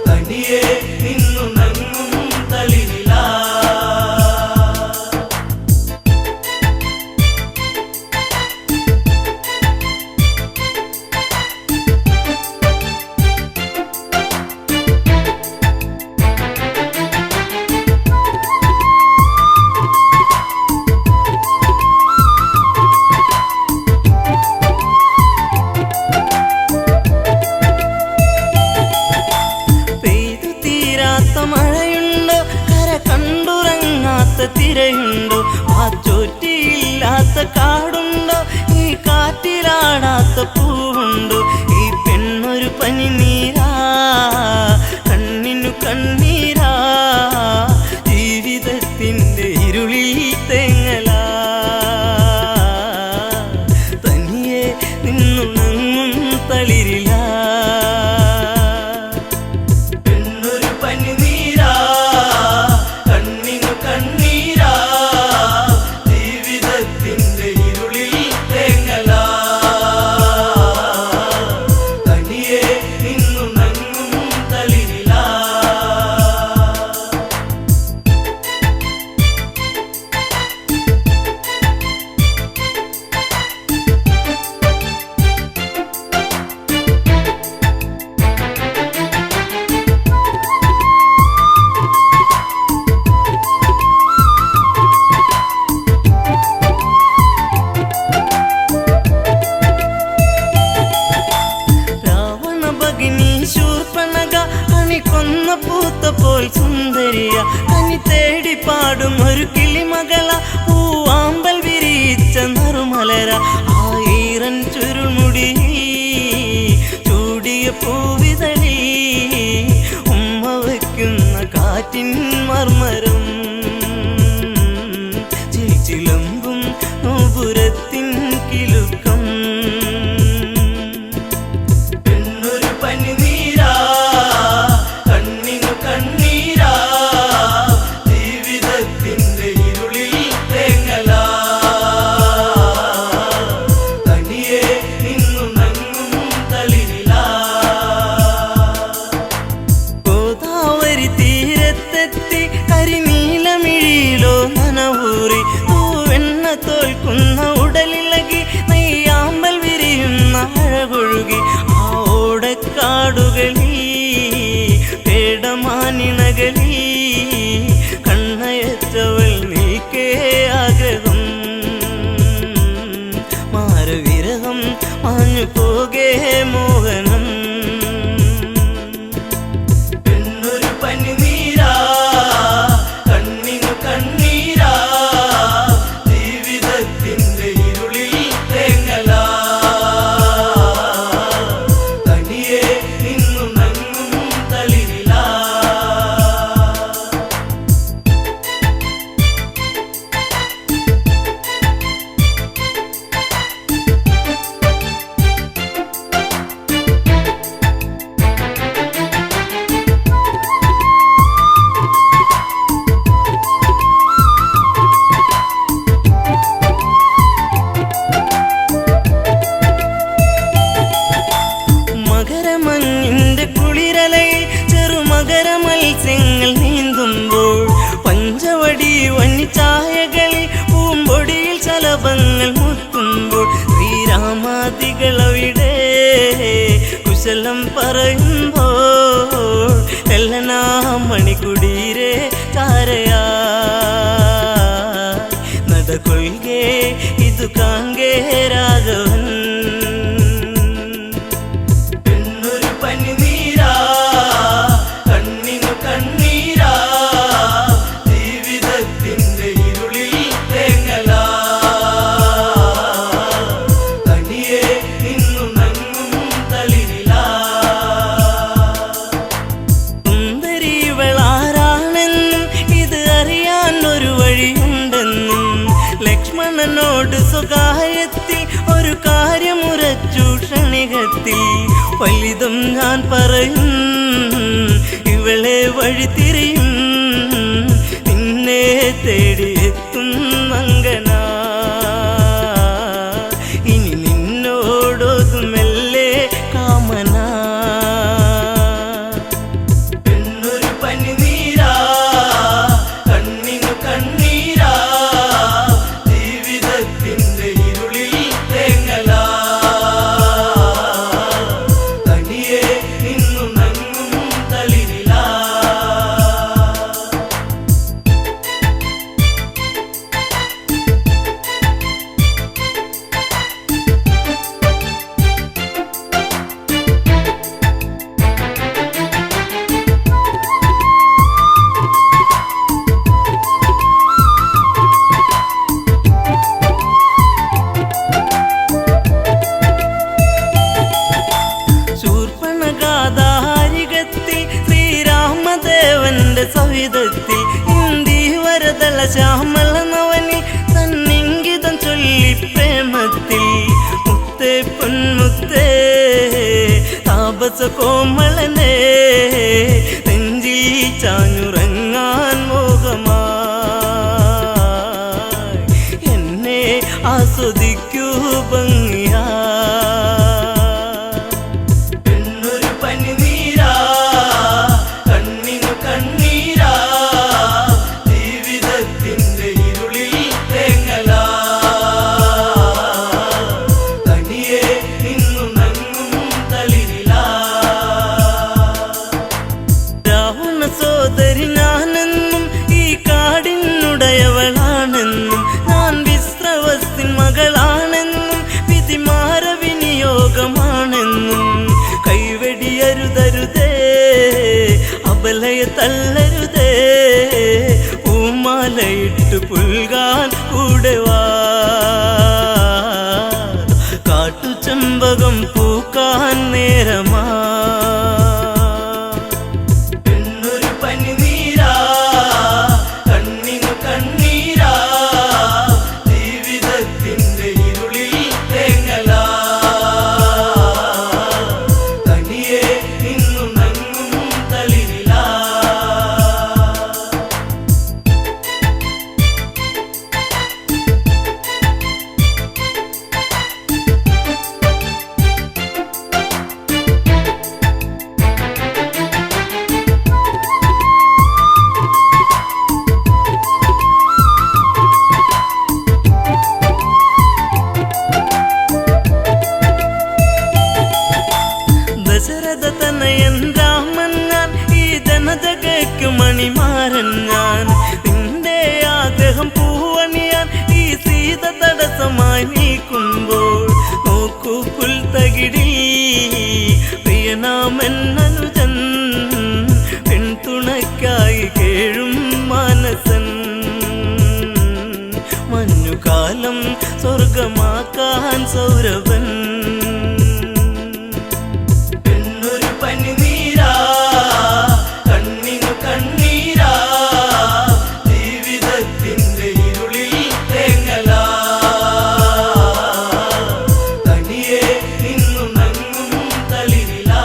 തനിയെ നിന്നുണങ്ങും തളിരിലാ പെയ്തു തീരാത്ത മഴയുണ്ടോ കര കണ്ടുറങ്ങാത്ത തിരയുണ്ടോ മാച്ചോറ്റിയില്ലാത്ത കാടുണ്ടോ ഈ കാറ്റിലാടാത്ത പൂവുണ്ടോ ഈ പെണ്ണൊരു പനിനീരാ കണ്ണിനു കണ്ണീരാ ജീവിതത്തിൻ്റെ ഇരുളിൽ തേങ്ങലാ തനിയെ നിന്നുണങ്ങും തളിരിലാ പെണ്ണൊരു പനിനീരാ കണ്ണിനു കണ്ണീരാ ജീവിതത്തിൻ്റെ ഇരുളിൽ തേങ്ങലാ തനിയെ നിന്നുണങ്ങും തളിരിലാ രാവണ ഭഗിനി ശൂർപ്പണക കണി കൊന്ന പൂത്ത പോൽ സുന്ദരിയ കനി തേടി പാടും ഒരു കിളിമകള പൂവാമ്പൽ വിരിച്ച നറുമലര ആയിരം ചുരുൾമുടി ചൂടിയ പൂവിതളി ഉമ്മ വയ്ക്കുന്ന കാറ്റിൻ മർമരം ചിലമ്പും നോപുരത്തിൻ കിലുക്കം പെണ്ണൊരു പനിനീരാ കണ്ണിനു കണ്ണീരാ ജീവിതത്തിൻ്റെ ഇരുളിൽ തേങ്ങലാ തനിയെ നിന്നുണങ്ങും തളിരിലാ ഗോദാവരി തീരത്തെത്തി കരിനീലമിഴിയിലോ നനവൂറി തൂവെണ്ണ തോൽക്കുന്ന ഉടലിളകി നെയ്യാമ്പൽ വിരിയുന്ന അഴകൊഴുകി ആ ഓടക്കാടുകളിൽ പേടമാനിണകളിൽ കണ്ണയച്ചവൾ നീക്കേ ആഗ്രഹം മാരവിരഹം മാഞ്ഞു പോകേ മോഹനം പെണ്ണൊരു പനിനീരാ കണ്ണിനു കണ്ണീരാ ജീവിതത്തിൻ്റെ ഇരുളിൽ തേങ്ങലാ തനിയെ നിന്നുണങ്ങും തളിരിലാ മകരമഞ്ഞിന്റെ കുളിരലയിൽ ചെറുമകര മത്സ്യങ്ങൾ നീന്തുമ്പോൾ പഞ്ചവടി വന്നിച്ചായകളിൽ പൂമ്പൊടിയിൽ ശലഭങ്ങൾ മുത്തുമ്പോൾ ശ്രീരാമാദികളവിടെ കുശലം പറയുമ്പോൾ എല്ലനാ മണിക്കുടീരെ ചാരയാ നടകൊള്ളുകേ ഇതു കാങ്കേ രാഘവൻ പെണ്ണൊരു പനിനീരാ കണ്ണിനു കണ്ണീരാ ജീവിതത്തിൻ്റെ ഇരുളിൽ തേങ്ങലാ തനിയെ നിന്നുണങ്ങും തളിരിലാ സുന്ദരി ജീവിതം ഞാൻ പറയും ഇവളെ വഴിതിരിയും നിന്നെ തേടിയെത്തും മങ്കന ഇനി നിന്നോടൊതുമെല്ലേ കാമന പെണ്ണൊരു പനിനീരാ കണ്ണിനു കണ്ണീരാ ജീവിതത്തിന്റെ ഇരുളിൽ തേങ്ങലാ തനിയെ നിന്നു നങ്ങും തളിരിലാ ശൂർപ്പണഗാധാരികത്തിൽ ശ്രീരാമദേവന്റെ സവിധത്തിൽ ഇന്ദീവരതള ശ്യാമള നവനി തന്നിംഗിതം ചൊല്ലി പ്രേമത്തിൽ മുത്തേ പൊന്മുത്തേ താപസ കോമളനെ നെഞ്ചിൽ ചാഞ്ഞുറങ്ങാൻ മോഹമായി എന്നെ ആസ്വദിക്കൂ ഭംഗിയാ പെണ്ണൊരു പനിനീരാ കണ്ണിനു കണ്ണീരാ ജീവിതത്തിന്റെ ഇരുളിൽ തേങ്ങലാ തനിയെ നിന്നു നങ്ങും തളിരിലാ രാവണ സോദരി ഞാനെന്നും ഈ കാടിനുടയവളാണെന്നും ഞാൻ വിശ്രവസ്തിൻ മകളാണെന്നും വിധിമാര വിനിയോഗമാണെന്നും കൈവെടിയരുതരുതേ അബലയെ തള്ളരുതേ പൂമാലയിട്ട് പുൽകാൻ കൂടെ വാ കാട്ടുചെമ്പകം പൂക്കാൻ നേരമാ പെണ്ണൊരു പനിനീരാ കണ്ണിനു കണ്ണീരാ ജീവിതത്തിന്റെ ഇരുളിൽ തേങ്ങലാ തനിയെ നിന്നു നങ്ങും തളിരിലാ ദശരഥ തനയൻ രാമൻ ഞാൻ ഈ ജനജഗയ്ക്കു മണിമാരൻ ഞാൻ നിന്റെ ആഗ്രഹം പൂവണിയാൻ ഈ സീത തടസ്സമായി നീക്കുമ്പോൾ നോക്കൂ പുൽത്തകിടിൽ പ്രിയനാമൻ അനുജൻ പെൺതുണയ്ക്കായി കേഴും മാനസൻ മഞ്ഞുകാലം സ്വർഗമാക്കാൻ സൗരഭൻ പെണ്ണൊരു പനിനീരാ കണ്ണിനു കണ്ണീരാ ജീവിതത്തിന്റെ ഇരുളിൽ തേങ്ങലാ തനിയെ നിന്നു നങ്ങും തളിരിലാ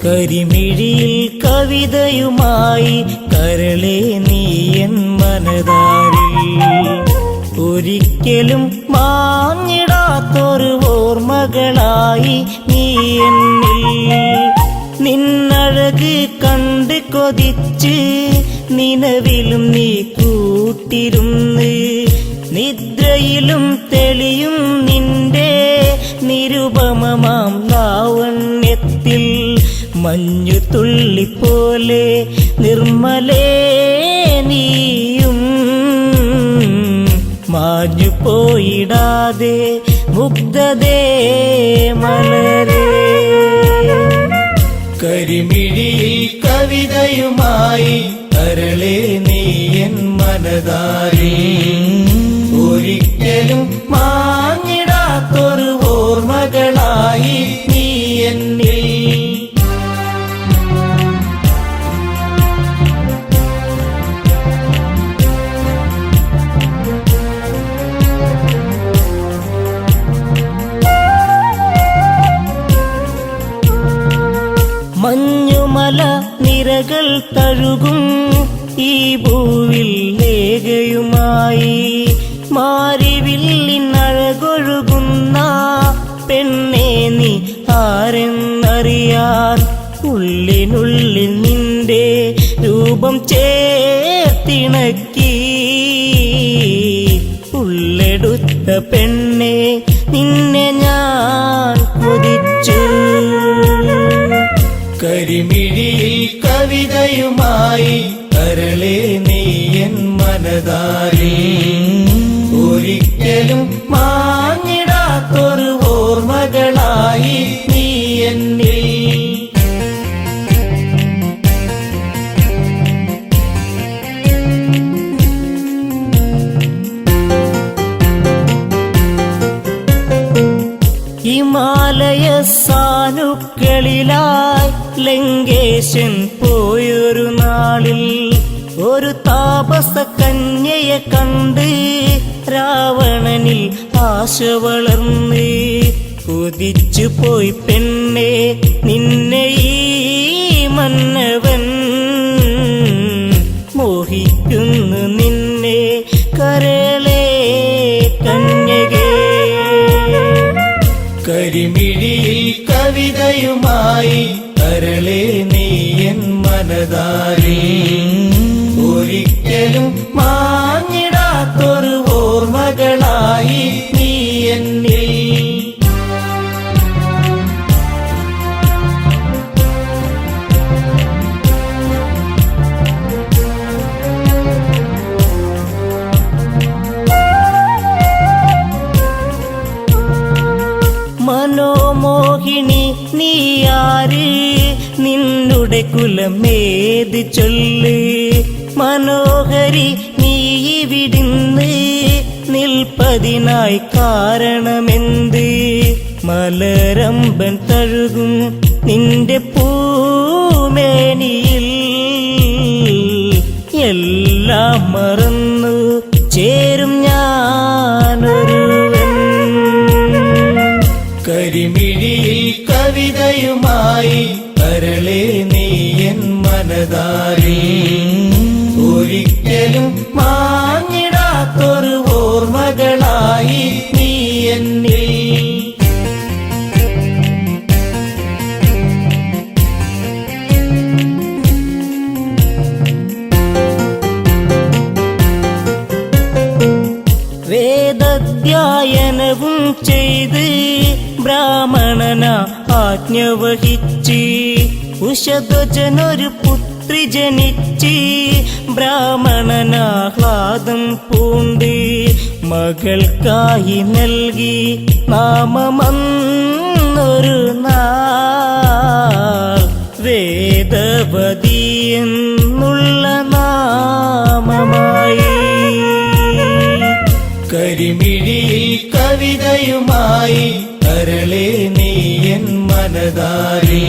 കരിമിഴിയിൽ കവിതയുമായി കരളെ നീയൻ മനതാരിൽ ഒരിക്കലും മാഞ്ഞിടാത്തൊരു ഓർമ്മകളായി നീ എന്നിൽ നിന്നഴക് കണ്ട് കൊതിച്ച് നിലവിലും നീ കൂട്ടിരുന്ന് നിദ്രയിലും തെളിയും നിന്റെ നിരുപമമാം ലാവണ്യത്തിൽ മഞ്ഞു തുള്ളിപ്പോലെ നിർമ്മലേ നീയും മാഞ്ഞു പോയിടാതെ മുഗ്ധതേ മലരേ. കരിമിഴിയിൽ കവിതയുമായി കരളെ നീ എൻ മനതാരി, ഒരിക്കലും മാഞ്ഞിടാത്തൊരു ഓർമ്മകളായി നീ എന്നിൽ. മഞ്ഞുമല നിരകൾ തഴുകും ഈ ഭൂവിൽ ലേഖയുമായി, മാരിവില്ലിനഴകൊഴുകുന്ന പെണ്ണെ നീ ആരെന്നറിയാൻ, ഉള്ളിനുള്ളിൽ നിന്റെ രൂപം ചേർത്തിണക്കി ഉള്ളെടുത്ത പെണ്ണെ നിന്നെ ഞാൻ കൊതിച്ചു. കരിമിഴിയിൽ കവിതയുമായി കരളെ നീ എൻ മനതാരി, ഒരിക്കലും മാഞ്ഞിടാത്തൊരു ഓർമ്മകളായി നീ എന്നിൽ. ഹിമാലയ സാനുക്കളിലായി ലങ്കേശൻ പോയൊരു നാളിൽ ഒരു താപസ കന്യയെ കണ്ട് രാവണനിൽ ആശ വളർന്ന് കുതിച്ചു പോയി പെണ്ണെ നിന്നെ ഈ മന്നവൻ, മോഹിക്കുന്നു നിന്നെ കരളേ കന്യകേ. കരിമിഴിയിൽ കവിതയുമായി കരളെ നീ എൻ മനതാരി, ഒരിക്കലും മാഞ്ഞിടാത്തൊരു ഓർമ്മകളായി നീ എന്നിൽ. മനോമോഹിനി നീയാര്, നിന്നുടെ കുലമേത് ചൊല്ല്, മനോഹരി നീ ഇവിടുന്ന് നിൽപ്പതിനായി കാരണമെന്ത്, മലരമ്പൻ തഴുകും നിന്റെ പൂമേനിയിൽ എല്ലാം മറന്നു ചേരും ഞാനൊരുവൻ. കരിമിഴിയിൽ കവിതയുമായി കരളെ നീ എൻ മനതാരി, ഒരിക്കലും മാഞ്ഞിടാത്തൊരു ഓർമ്മകളായി നീ എന്നിൽ. വേദധ്യായനവും ചെയ്ത് ബ്രാഹ്മണന ആജ്ഞ വഹിച്ച് ഉഷധ്വജനൊരു പുത്രി ജനിച്ച് ബ്രാഹ്മണനാഹ്ലാദം പൂണ്ട് മകൾക്കായി നൽകി നാമമന്നൊരു നാൾ വേദവതി എന്നുള്ള നാമമായി. കരിമിഴിയിൽ കവിതയുമായി കരളെ നീ എൻ മനതാരി,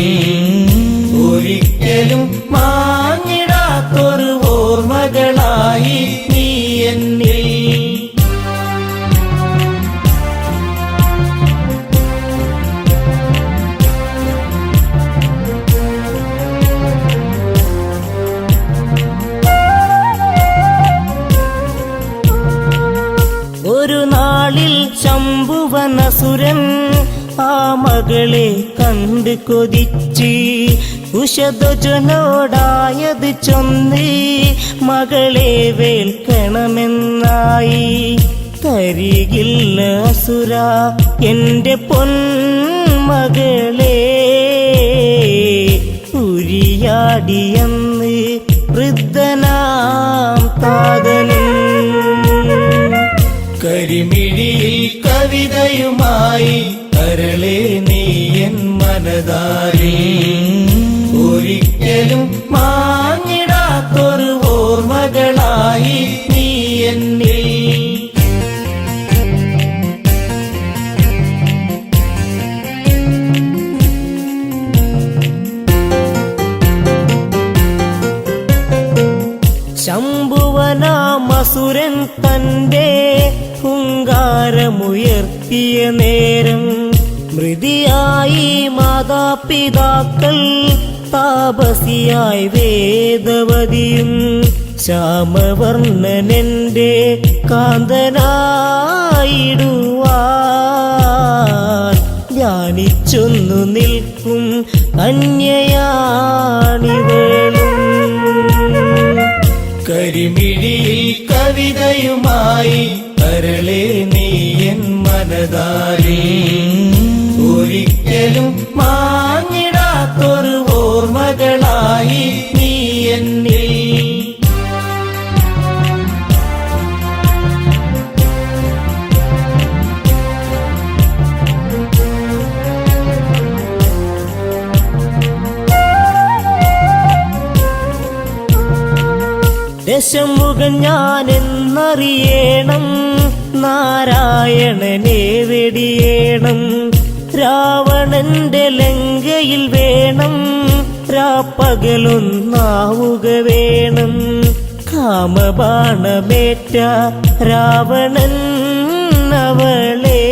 ഒരിക്കലും മാഞ്ഞിടാത്തൊരു ഓർമ്മകളായി നീ എന്നിൽ. ഒരു നാളിൽ ശംഭുവനസുരൻ ആ മകളെ കണ്ട് കൊതിച്ച് ഉഷധ്വജനോടായത് ചൊന്ന് മകളെ വേൽക്കണമെന്നായി. തരികില്ല അസുര എന്റെ പൊന്മകളെ, ഉരിയാടിയെന്ന് വൃദ്ധനാം താതനും. കരിമിഴിയിൽ കവിതയുമായി ഓർമ്മകളായി കരളെ നീ എൻ മനതാരി ഒരിക്കലും മാഞ്ഞിടാത്തൊരു ഓർമ്മകളായി നീ എന്നിൽ ശംഭുവനാമസുരൻ തന്റെ ഹുങ്കാരമുയർത്തിയ നേരം മൃതിയായി മാതാപിതാക്കൾ താപസിയായി വേദവതിയും ശ്യാമവർണ്ണനെന്റെ കാന്തനായിടുവാൻ ധ്യാനിച്ചൊന്നു നിൽക്കും കന്യയാണിവളും കരിമിഴിയിൽ കവിതയുമായി കരളെ നീ എൻ മനതാരി ഒരിക്കലും മാഞ്ഞിടാത്തൊരു ഓർമ്മകളായി നീ എന്നിൽ ദശമുഖൻ ഞാനെന്നറിയണം നാരായണനെ വെടിയേണം രാവണന്റെ ലങ്കയിൽ വേണം രാപ്പകലൊന്നാവുക വേണം കാമബാണമേറ്റ രാവണൻ അവളെ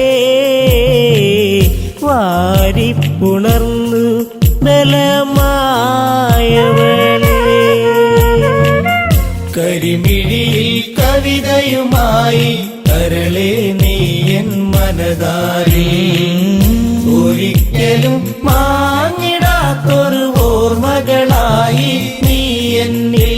വാരിപ്പുണർന്നു ബലമായവളെ കരിമിഴിയിൽ കവിതയുമായി കരളെ നീ എൻ മനതാരി ഒരിക്കലും മാഞ്ഞിടാത്തൊരു ഓർമ്മകളായി നീ എന്നിൽ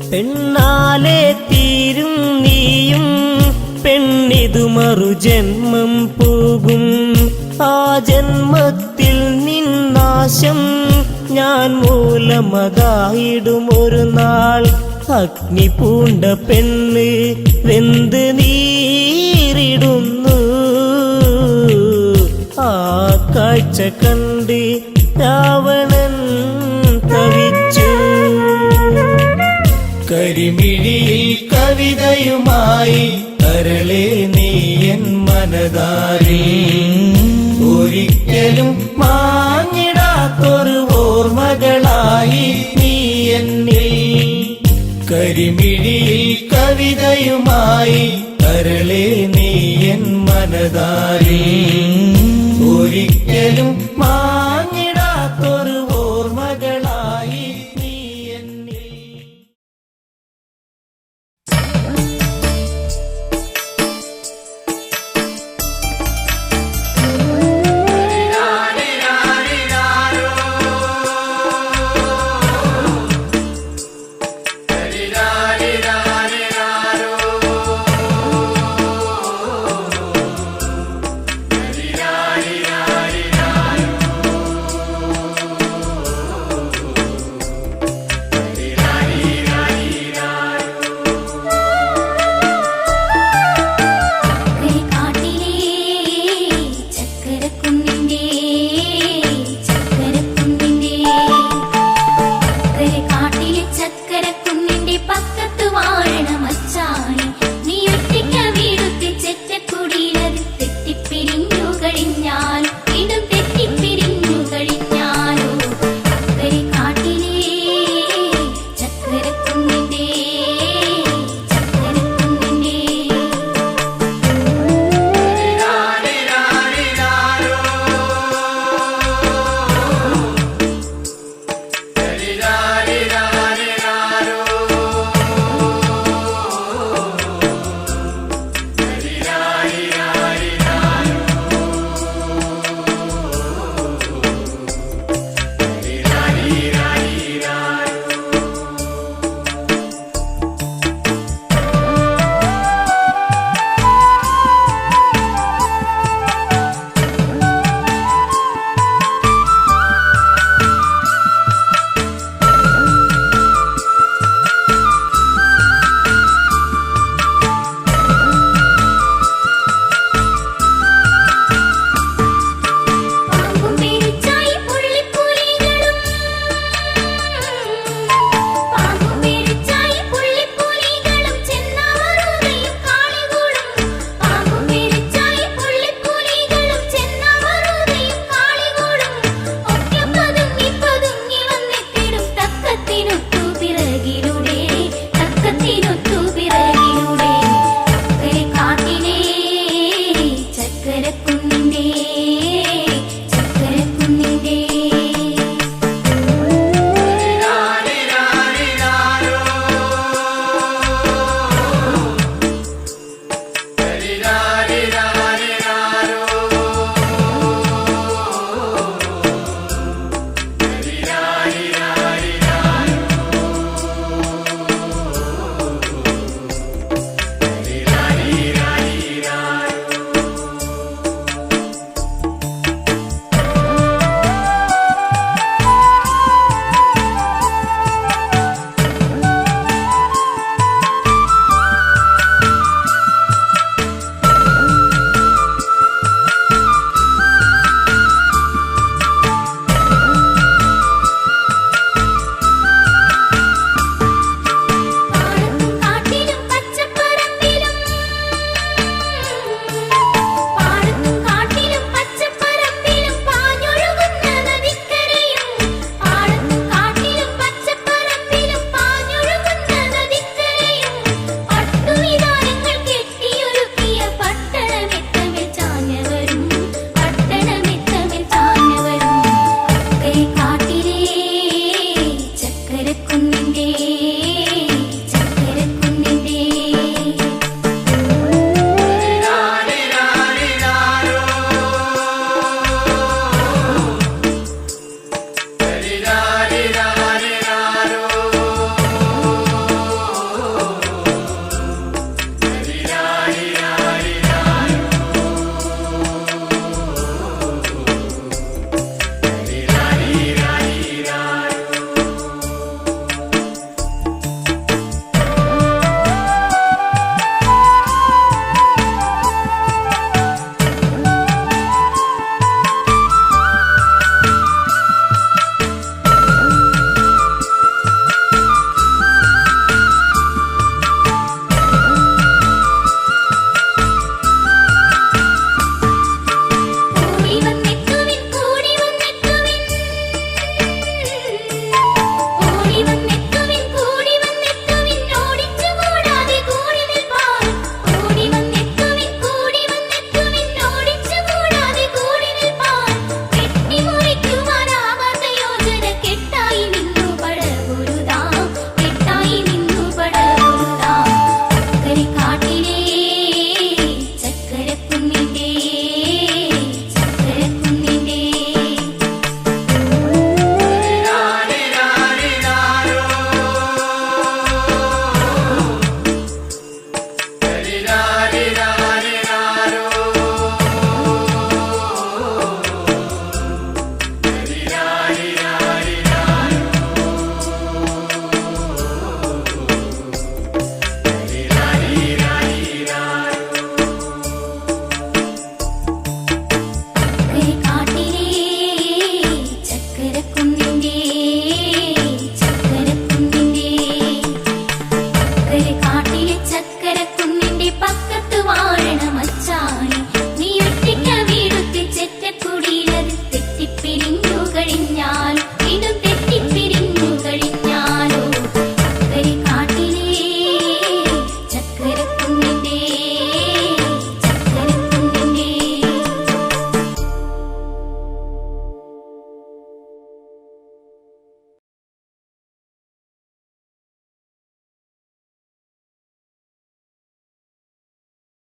പെണ്ണാലെ തീരും നീയും പെണ്ണിതു മറുജന്മം പോകും ആ ജന്മത്തിൽ നിന്നാശം ഞാൻ മൂലമതായിടും ഒരു നാൾ അഗ്നി പൂണ്ട പെണ്ണ് വെന്ത് നീറിടുന്നു ആ കാഴ്ച കണ്ട് രാവണൻ തവിച്ചു കരിമിഴിയിൽ കവിതയുമായി കരളെ നീ എൻ മനതാരി ഒരിക്കലും മാഞ്ഞിടാത്തൊരു ഓർമ്മകളായി നീ എന്നിൽ കരിമിഴിയിൽ കവിതയുമായി കരളെ നീ എൻ മനതാരി ഒരിക്കലും